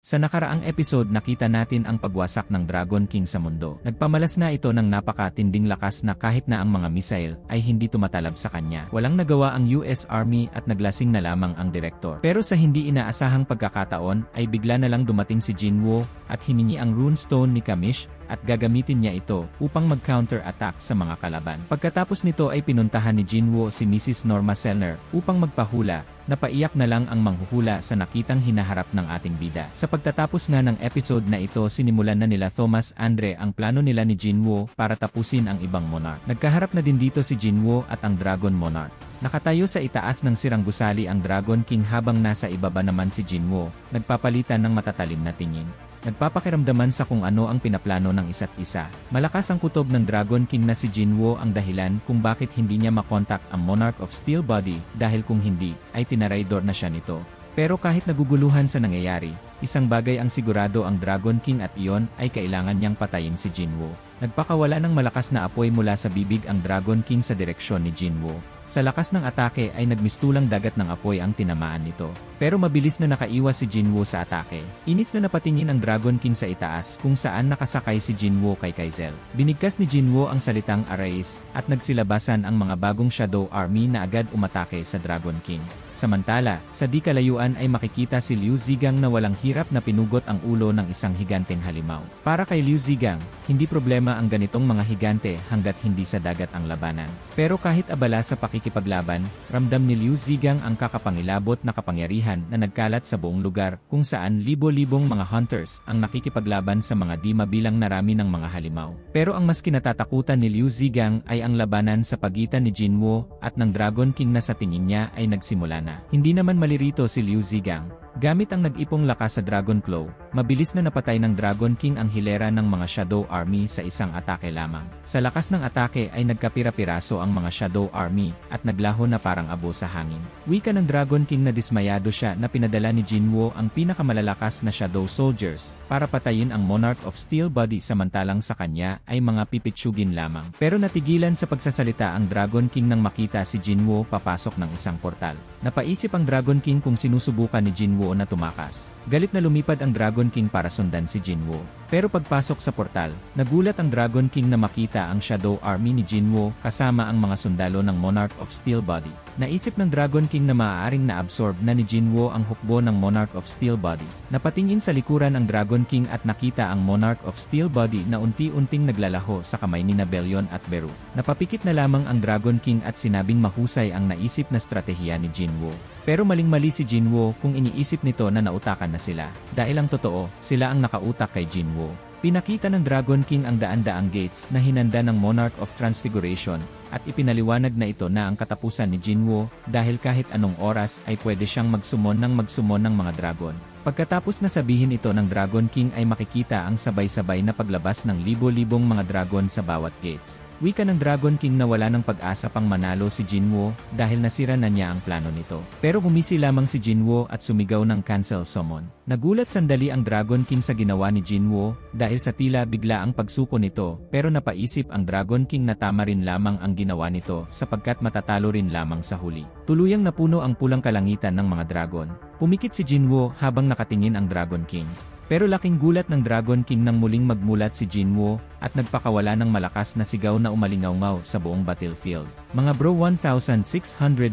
Sa nakaraang episode nakita natin ang pagwasak ng Dragon King sa mundo. Nagpamalas na ito ng napakatinding lakas na kahit na ang mga missile ay hindi tumatalab sa kanya. Walang nagawa ang US Army at naglasing na lamang ang direktor. Pero sa hindi inaasahang pagkakataon ay bigla na lang dumating si Jinwoo at hiningi ang runestone ni Kamish at gagamitin niya ito upang mag-counter-attack sa mga kalaban. Pagkatapos nito ay pinuntahan ni Jinwoo si Mrs. Norma Selner upang magpahula. Napaiyak na lang ang manghuhula sa nakitang hinaharap ng ating bida. Sa pagtatapos nga ng episode na ito sinimulan na nila Thomas Andre ang plano nila ni Jinwoo para tapusin ang ibang monarch. Nagkaharap na din dito si Jinwoo at ang Dragon Monarch. Nakatayo sa itaas ng sirang gusali ang Dragon King habang nasa ibaba naman si Jinwoo, nagpapalitan ng matatalim na tingin. Nagpapakiramdaman sa kung ano ang pinaplano ng isa't isa. Malakas ang kutob ng Dragon King na si Jinwoo ang dahilan kung bakit hindi niya makontak ang Monarch of Steel Body dahil kung hindi, ay tinaraydor na siya nito. Pero kahit naguguluhan sa nangyayari, isang bagay ang sigurado ang Dragon King at iyon ay kailangan niyang patayin si Jinwoo. Nagpakawala ng malakas na apoy mula sa bibig ang Dragon King sa direksyon ni Jinwoo. Sa lakas ng atake ay nagmistulang dagat ng apoy ang tinamaan nito. Pero mabilis na nakaiwas si Jinwoo sa atake. Inis na napatingin ang Dragon King sa itaas kung saan nakasakay si Jinwoo kay Kaizel. Binigkas ni Jinwoo ang salitang Arais at nagsilabasan ang mga bagong Shadow Army na agad umatake sa Dragon King. Samantala, sa di kalayuan ay makikita si Liu Zigang na walang hirap na pinugot ang ulo ng isang higanteng halimaw. Para kay Liu Zigang, hindi problema ang ganitong mga higante hanggat hindi sa dagat ang labanan. Pero kahit abala sa pakikipaglaban, ramdam ni Liu Zigang ang kakapangilabot na kapangyarihan na nagkalat sa buong lugar kung saan libo-libong mga hunters ang nakikipaglaban sa mga di mabilang narami ng mga halimaw. Pero ang mas kinatatakutan ni Liu Zigang ay ang labanan sa pagitan ni Jinwoo at ng Dragon King na sa tingin niya ay nagsimula na. Hindi naman malirito si Liu Zigang. Gamit ang nag-ipong lakas sa Dragon Claw, mabilis na napatay ng Dragon King ang hilera ng mga Shadow Army sa isang atake lamang. Sa lakas ng atake ay nagkapira-piraso ang mga Shadow Army at naglaho na parang abo sa hangin. Wika ng Dragon King na dismayado siya na pinadala ni Jinwoo ang pinakamalalakas na Shadow Soldiers para patayin ang Monarch of Steel Body samantalang sa kanya ay mga pipitsugin lamang. Pero natigilan sa pagsasalita ang Dragon King nang makita si Jinwoo papasok ng isang portal. Napaisip ang Dragon King kung sinusubukan ni Jinwoo na tumakas. Galit na lumipad ang Dragon King para sundan si Jinwoo. Pero pagpasok sa portal, nagulat ang Dragon King na makita ang Shadow Army ni Jinwoo kasama ang mga sundalo ng Monarch of Steel Body. Naisip ng Dragon King na maaaring na-absorb na ni Jinwoo ang hukbo ng Monarch of Steel Body. Napatingin sa likuran ang Dragon King at nakita ang Monarch of Steel Body na unti-unting naglalaho sa kamay ni Belion at Beru. Napapikit na lamang ang Dragon King at sinabing mahusay ang naisip na stratehiya ni Jinwoo. Pero maling-mali si Jinwoo kung iniisip nito na nautakan na sila. Dahil ang totoo, sila ang nakautak kay Jinwoo. Pinakita ng Dragon King ang daan-daang gates na hinanda ng Monarch of Transfiguration at ipinaliwanag na ito na ang katapusan ni Jinwoo dahil kahit anong oras ay pwede siyang magsumon ng mga dragon. Pagkatapos na sabihin ito ng Dragon King ay makikita ang sabay-sabay na paglabas ng libo-libong mga dragon sa bawat gates. Wika ng Dragon King na wala ng pag-asa pang manalo si Jinwoo dahil nasira na niya ang plano nito. Pero humisi lamang si Jinwoo at sumigaw ng cancel summon. Nagulat sandali ang Dragon King sa ginawa ni Jinwoo dahil sa tila bigla ang pagsuko nito pero napaisip ang Dragon King na tama rin lamang ang ginawa nito sapagkat matatalo rin lamang sa huli. Tuluyang napuno ang pulang kalangitan ng mga dragon. Pumikit si Jinwoo habang nakatingin ang Dragon King. Pero laking gulat ng Dragon King nang muling magmulat si Jinwoo at nagpakawala ng malakas na sigaw na umalingaw-ngaw sa buong battlefield. Mga bro, 1,699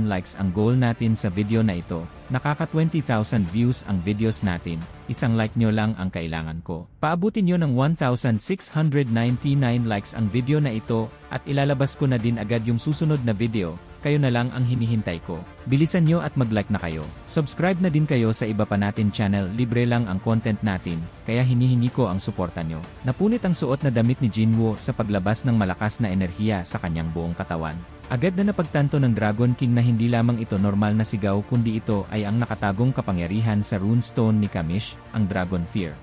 likes ang goal natin sa video na ito. Nakaka 20,000 views ang videos natin. Isang like nyo lang ang kailangan ko. Paabutin nyo ng 1,699 likes ang video na ito at ilalabas ko na din agad yung susunod na video. Kayo na lang ang hinihintay ko. Bilisan nyo at mag-like na kayo. Subscribe na din kayo sa iba pa natin channel, libre lang ang content natin, kaya hinihingi ko ang suporta nyo. Napunit ang suot na damit ni Jinwoo sa paglabas ng malakas na enerhiya sa kanyang buong katawan. Agad na napagtanto ng Dragon King na hindi lamang ito normal na sigaw kundi ito ay ang nakatagong kapangyarihan sa runestone ni Kamish, ang Dragon Fear.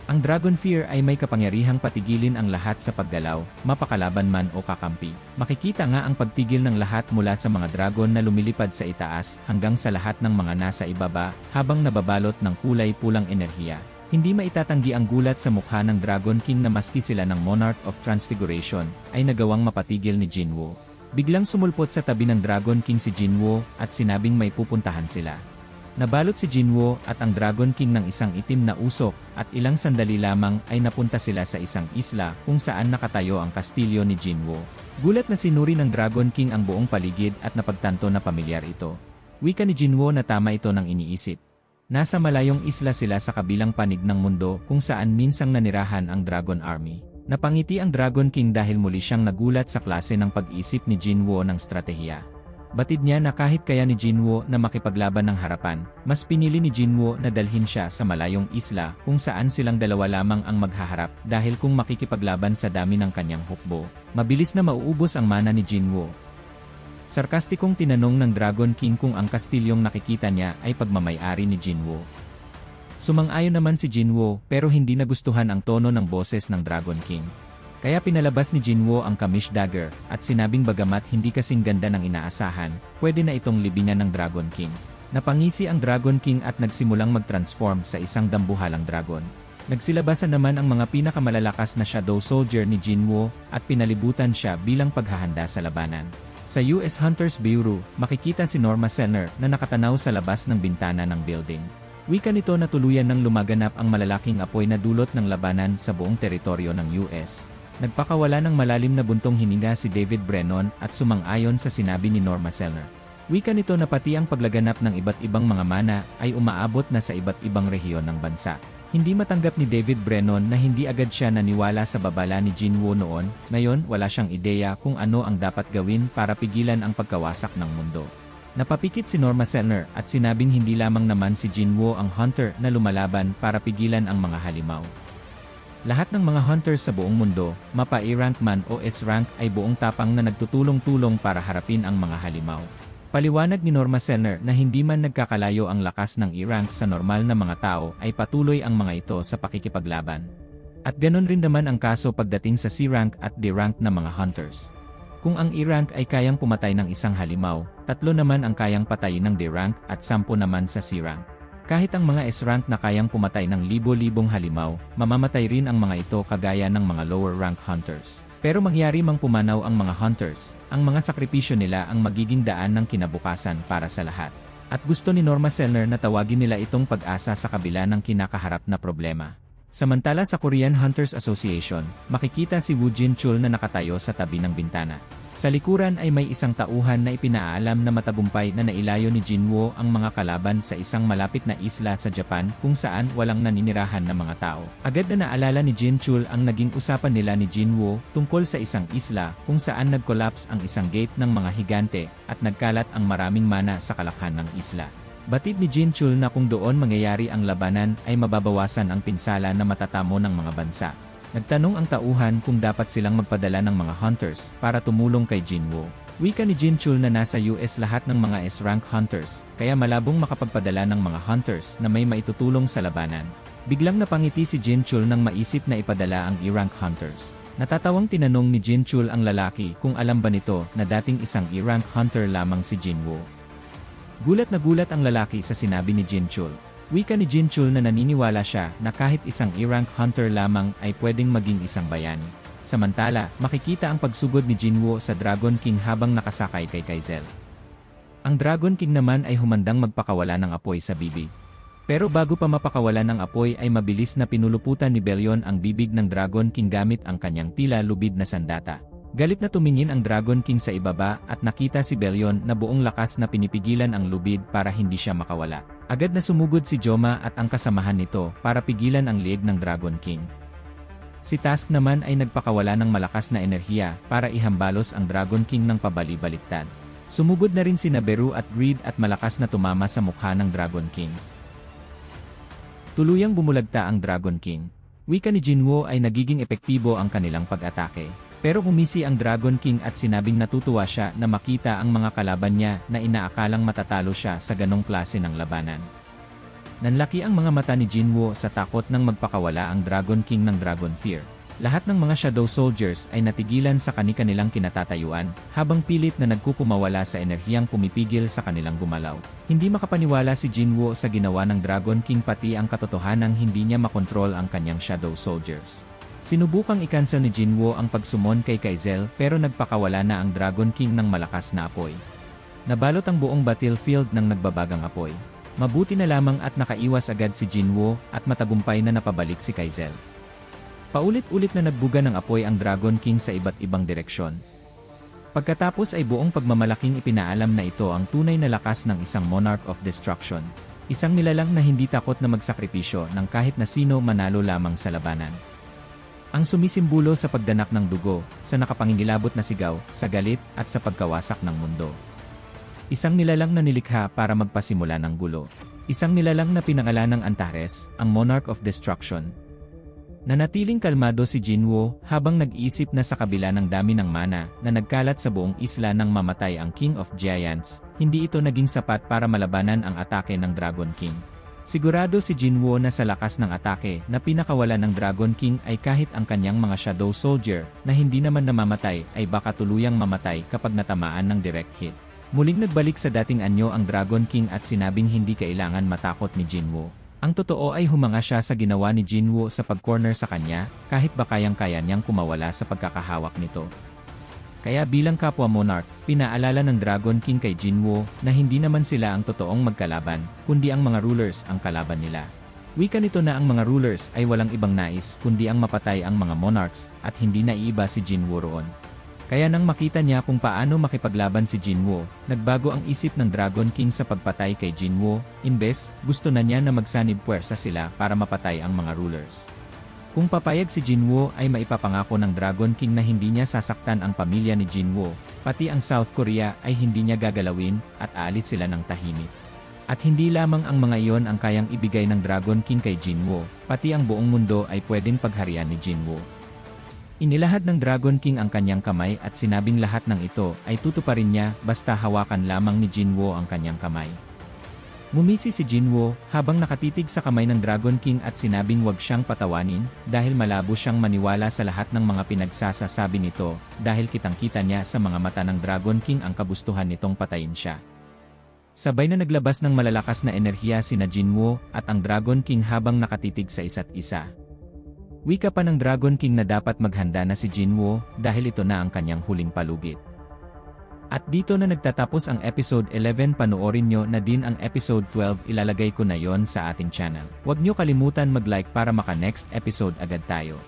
Ang Dragon Fear ay may kapangyarihang patigilin ang lahat sa paggalaw, mapakalaban man o kakampi. Makikita nga ang pagtigil ng lahat mula sa mga dragon na lumilipad sa itaas hanggang sa lahat ng mga nasa ibaba habang nababalot ng kulay pulang enerhiya. Hindi maitatanggi ang gulat sa mukha ng Dragon King na maski sila ng Monarch of Transfiguration ay nagawang mapatigil ni Jinwoo. Biglang sumulpot sa tabi ng Dragon King si Jinwoo at sinabing may pupuntahan sila. Nabalot si Jinwoo at ang Dragon King ng isang itim na usok at ilang sandali lamang ay napunta sila sa isang isla kung saan nakatayo ang kastilyo ni Jinwoo. Gulat na sinuri ng Dragon King ang buong paligid at napagtanto na pamilyar ito. Wika ni Jinwoo na tama ito ng iniisip. Nasa malayong isla sila sa kabilang panig ng mundo kung saan minsang nanirahan ang Dragon Army. Napangiti ang Dragon King dahil muli siyang nagulat sa klase ng pag-isip ni Jinwoo ng stratehiya. Batid niya na kahit kaya ni Jinwoo na makipaglaban ng harapan, mas pinili ni Jinwoo na dalhin siya sa malayong isla kung saan silang dalawa lamang ang maghaharap dahil kung makikipaglaban sa dami ng kanyang hukbo, mabilis na mauubos ang mana ni Jinwoo. Sarkastikong tinanong ng Dragon King kung ang kastilyong nakikita niya ay pagmamay-ari ni Jinwoo. Sumang-ayon naman si Jinwoo pero hindi nagustuhan ang tono ng boses ng Dragon King. Kaya pinalabas ni Jinwoo ang Kamish Dagger at sinabing bagamat hindi kasing ganda ng inaasahan, pwede na itong libingan ng Dragon King. Napangisi ang Dragon King at nagsimulang mag-transform sa isang dambuhalang dragon. Nagsilabasan naman ang mga pinakamalalakas na Shadow Soldier ni Jinwoo at pinalibutan siya bilang paghahanda sa labanan. Sa US Hunters Bureau, makikita si Norma Selner na nakatanaw sa labas ng bintana ng building. Wika nito na tuluyan ng lumaganap ang malalaking apoy na dulot ng labanan sa buong teritoryo ng US. Nagpakawala ng malalim na buntong hininga si David Brennan at sumang-ayon sa sinabi ni Norma Selner. Wika nito na pati ang paglaganap ng iba't ibang mga mana ay umaabot na sa iba't ibang rehiyon ng bansa. Hindi matanggap ni David Brennan na hindi agad siya naniwala sa babala ni Jinwoo noon, ngayon wala siyang ideya kung ano ang dapat gawin para pigilan ang pagkawasak ng mundo. Napapikit si Norma Selner at sinabing hindi lamang naman si Jinwoo ang hunter na lumalaban para pigilan ang mga halimaw. Lahat ng mga hunters sa buong mundo, mapa A-rank man o S-rank ay buong tapang na nagtutulong-tulong para harapin ang mga halimaw. Paliwanag ni Norma Selner na hindi man nagkakalayo ang lakas ng E-rank sa normal na mga tao ay patuloy ang mga ito sa pakikipaglaban. At ganon rin naman ang kaso pagdating sa C-rank at D-rank na mga hunters. Kung ang E-rank ay kayang pumatay ng isang halimaw, 3 naman ang kayang patayin ng D-rank at 10 naman sa C-rank. Kahit ang mga S-rank na kayang pumatay ng libo-libong halimaw, mamamatay rin ang mga ito kagaya ng mga lower rank hunters. Pero mangyari mang pumanaw ang mga hunters, ang mga sakripisyo nila ang magiging daan ng kinabukasan para sa lahat. At gusto ni Norma Selner na tawagin nila itong pag-asa sa kabila ng kinakaharap na problema. Samantala sa Korean Hunters Association, makikita si Woo Jin-chul na nakatayo sa tabi ng bintana. Sa likuran ay may isang tauhan na ipinaalam na matagumpay na nailayo ni Jinwoo ang mga kalaban sa isang malapit na isla sa Japan kung saan walang naninirahan na mga tao. Agad na naalala ni Jin-chul ang naging usapan nila ni Jinwoo tungkol sa isang isla kung saan nag-collapse ang isang gate ng mga higante at nagkalat ang maraming mana sa kalakhan ng isla. Batid ni Jin-chul na kung doon mangyayari ang labanan ay mababawasan ang pinsala na matatamo ng mga bansa. Nagtanong ang tauhan kung dapat silang magpadala ng mga hunters para tumulong kay Jinwoo. Wika ni Jin-chul na nasa US lahat ng mga S-rank hunters, kaya malabong makapagpadala ng mga hunters na may maitutulong sa labanan. Biglang napangiti si Jin-chul nang maisip na ipadala ang E-rank hunters. Natatawang tinanong ni Jin-chul ang lalaki kung alam ba nito na dating isang E-rank hunter lamang si Jinwoo. Gulat na gulat ang lalaki sa sinabi ni Jin-chul. Wika ni Jin-chul na naniniwala siya na kahit isang E-rank hunter lamang ay pwedeng maging isang bayani. Samantala, makikita ang pagsugod ni Jinwoo sa Dragon King habang nakasakay kay Kaizel. Ang Dragon King naman ay humandang magpakawala ng apoy sa bibig. Pero bago pa mapakawala ng apoy ay mabilis na pinuluputan ni Belyon ang bibig ng Dragon King gamit ang kanyang tila lubid na sandata. Galit na tumingin ang Dragon King sa ibaba at nakita si Belyon na buong lakas na pinipigilan ang lubid para hindi siya makawala. Agad na sumugod si Joma at ang kasamahan nito para pigilan ang liig ng Dragon King. Si Task naman ay nagpakawala ng malakas na enerhiya para ihambalos ang Dragon King ng pabali-baliktad. Sumugod na rin sina Beru at Greed at malakas na tumama sa mukha ng Dragon King. Tuluyang bumulagta ang Dragon King. Wika ni Jinwoo ay nagiging epektibo ang kanilang pag-atake. Pero humisi ang Dragon King at sinabing natutuwa siya na makita ang mga kalaban niya na inaakalang matatalo siya sa ganong klase ng labanan. Nanlaki ang mga mata ni Jinwoo sa takot nang magpakawala ang Dragon King ng Dragon Fear. Lahat ng mga Shadow Soldiers ay natigilan sa kani-kanilang kinatatayuan, habang pilit na nagkukumawala sa enerhiyang pumipigil sa kanilang gumalaw. Hindi makapaniwala si Jinwoo sa ginawa ng Dragon King pati ang katotohanang hindi niya makontrol ang kanyang Shadow Soldiers. Sinubukang i-cancel ni Jinwoo ang pagsumon kay Kaizel pero nagpakawala na ang Dragon King ng malakas na apoy. Nabalot ang buong battlefield ng nagbabagang apoy. Mabuti na lamang at nakaiwas agad si Jinwoo at matagumpay na napabalik si Kaizel. Paulit-ulit na nagbuga ng apoy ang Dragon King sa iba't ibang direksyon. Pagkatapos ay buong pagmamalaking ipinaalam na ito ang tunay na lakas ng isang Monarch of Destruction. Isang nilalang na hindi takot na magsakripisyo ng kahit na sino manalo lamang sa labanan. Ang sumisimbolo sa pagdanak ng dugo, sa nakapangingilabot na sigaw, sa galit, at sa pagkawasak ng mundo. Isang nilalang na nilikha para magpasimula ng gulo. Isang nilalang na pinangalan ng Antares, ang Monarch of Destruction. Nanatiling kalmado si Jinwoo habang nag-iisip na sa kabila ng dami ng mana na nagkalat sa buong isla nang mamatay ang King of Giants, hindi ito naging sapat para malabanan ang atake ng Dragon King. Sigurado si Jinwoo na sa lakas ng atake na pinakawala ng Dragon King ay kahit ang kanyang mga Shadow Soldier na hindi naman namamatay ay baka tuluyang mamatay kapag natamaan ng direct hit. Muling nagbalik sa dating anyo ang Dragon King at sinabing hindi kailangan matakot ni Jinwoo. Ang totoo ay humanga siya sa ginawa ni Jinwoo sa pag-corner sa kanya, kahit ba kayang-kaya niyang kumawala sa pagkakahawak nito. Kaya bilang kapwa Monarch, pinaalala ng Dragon King kay Jinwoo na hindi naman sila ang totoong magkalaban, kundi ang mga rulers ang kalaban nila. Wika nito na ang mga rulers ay walang ibang nais kundi ang mapatay ang mga monarchs at hindi naiiba si Jinwoo roon. Kaya nang makita niya kung paano makipaglaban si Jinwoo, nagbago ang isip ng Dragon King sa pagpatay kay Jinwoo, imbes, gusto na niya na magsanib puwersa sila para mapatay ang mga rulers. Kung papayag si Jinwoo ay maipapangako ng Dragon King na hindi niya sasaktan ang pamilya ni Jinwoo, pati ang South Korea ay hindi niya gagalawin at aalis sila ng tahimik. At hindi lamang ang mga iyon ang kayang ibigay ng Dragon King kay Jinwoo, pati ang buong mundo ay pwedeng pagharian ni Jinwoo. Inilahad ng Dragon King ang kanyang kamay at sinabing lahat ng ito ay tutuparin niya basta hawakan lamang ni Jinwoo ang kanyang kamay. Ngumisi si Jinwoo habang nakatitig sa kamay ng Dragon King at sinabing wag siyang patawanin dahil malabo siyang maniwala sa lahat ng mga pinagsasasabi nito dahil kitang-kita niya sa mga mata ng Dragon King ang kagustuhan nitong patayin siya. Sabay na naglabas ng malalakas na enerhiya sina Jinwoo at ang Dragon King habang nakatitig sa isa't isa. Wika pa ng Dragon King na dapat maghanda na si Jinwoo dahil ito na ang kanyang huling palugit. At dito na nagtatapos ang episode 11. Panoorin nyo na din ang episode 12, ilalagay ko na yon sa ating channel. Huwag nyo kalimutan mag-like para maka next episode agad tayo.